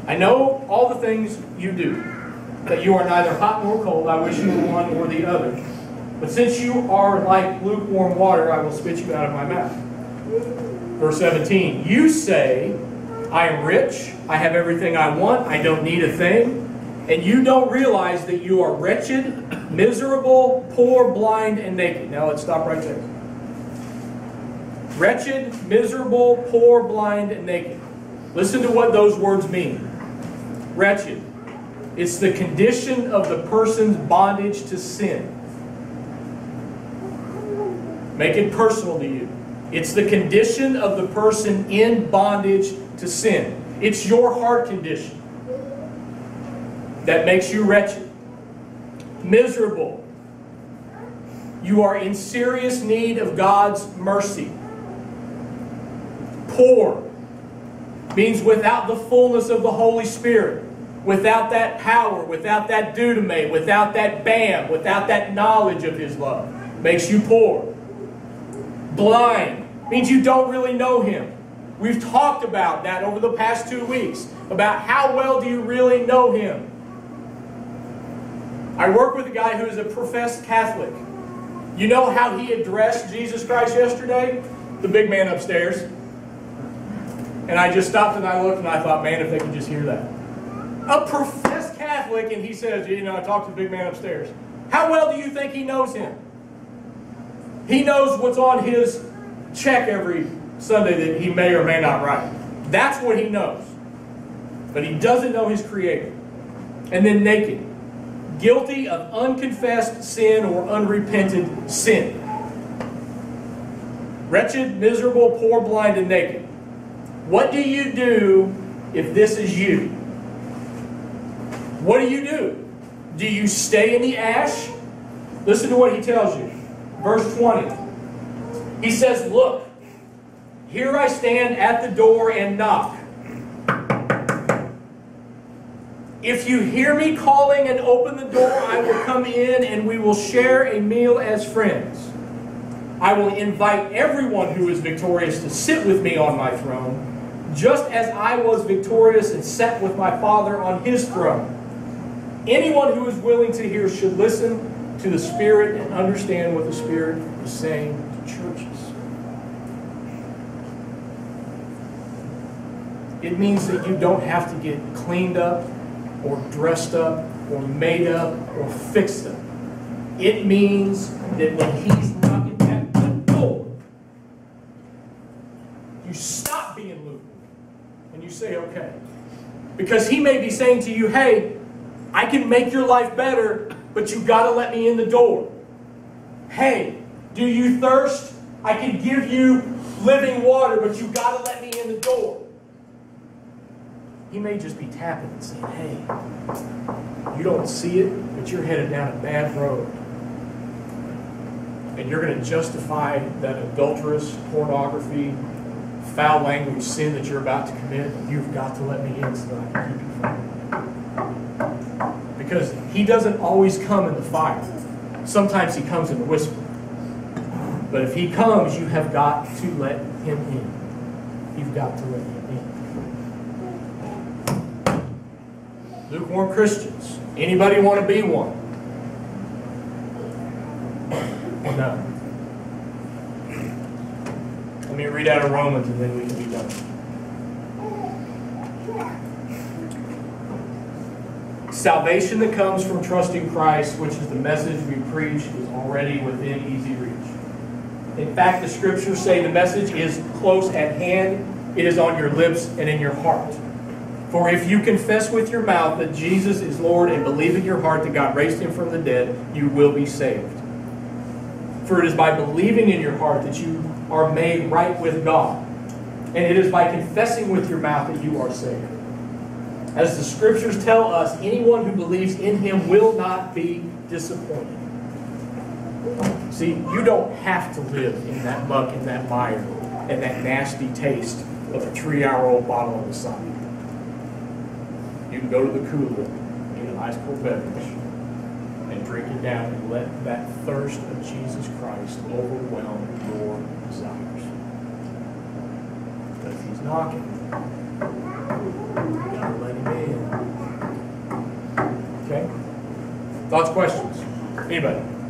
I know all the things you do, that you are neither hot nor cold. I wish you were one or the other. But since you are like lukewarm water, I will spit you out of my mouth. Verse 17, you say, I am rich, I have everything I want, I don't need a thing. And you don't realize that you are wretched, miserable, poor, blind, and naked. Now let's stop right there. Wretched, miserable, poor, blind, and naked. Listen to what those words mean. Wretched. It's the condition of the person's bondage to sin. Make it personal to you. It's the condition of the person in bondage to sin. It's your heart condition that makes you wretched. Miserable. You are in serious need of God's mercy. Poor means without the fullness of the Holy Spirit, without that power, without that dunamis, without that bam, without that knowledge of His love. Makes you poor. Blind means you don't really know Him. We've talked about that over the past 2 weeks, about how well do you really know Him. I work with a guy who is a professed Catholic. You know how he addressed Jesus Christ yesterday? The big man upstairs. And I just stopped and I looked and I thought, man, if they could just hear that. A professed Catholic, and he says, you know, I talked to the big man upstairs. How well do you think he knows Him? He knows what's on his check every Sunday that he may or may not write. That's what he knows. But he doesn't know his Creator. And then naked. Guilty of unconfessed sin or unrepented sin. Wretched, miserable, poor, blind, and naked. What do you do if this is you? What do you do? Do you stay in the ash? Listen to what he tells you. Verse 20. He says, look, here I stand at the door and knock. If you hear me calling and open the door, I will come in and we will share a meal as friends. I will invite everyone who is victorious to sit with me on my throne, just as I was victorious and sat with my Father on His throne. Anyone who is willing to hear should listen to the Spirit and understand what the Spirit is saying to churches. It means that you don't have to get cleaned up, or dressed up, or made up, or fixed up. It means that when He's knocking at the door, you stop being lukewarm and you say, okay. Because He may be saying to you, hey, I can make your life better, but you've got to let me in the door. Hey, do you thirst? I can give you living water, but you've got to let me in the door. He may just be tapping and saying, hey, you don't see it, but you're headed down a bad road. And you're going to justify that adulterous, pornography, foul language sin that you're about to commit. You've got to let me in so that I can keep you from it. Because He doesn't always come in the fire. Sometimes He comes in the whisper. But if He comes, you have got to let Him in. You've got to let Him in. Lukewarm Christians. Anybody want to be one? No. Let me read out of Romans and then we can be done. Salvation that comes from trusting Christ, which is the message we preach, is already within easy reach. In fact, the Scriptures say the message is close at hand. It is on your lips and in your heart. For if you confess with your mouth that Jesus is Lord and believe in your heart that God raised Him from the dead, you will be saved. For it is by believing in your heart that you are made right with God. And it is by confessing with your mouth that you are saved. As the Scriptures tell us, anyone who believes in Him will not be disappointed. See, you don't have to live in that muck and that mire and that nasty taste of a 3-hour-old bottle on the side. You can go to the cooler, get an ice cold beverage, and drink it down and let that thirst of Jesus Christ overwhelm your desires. But if He's knocking, you gotta let Him in. Okay? Thoughts, questions? Anybody?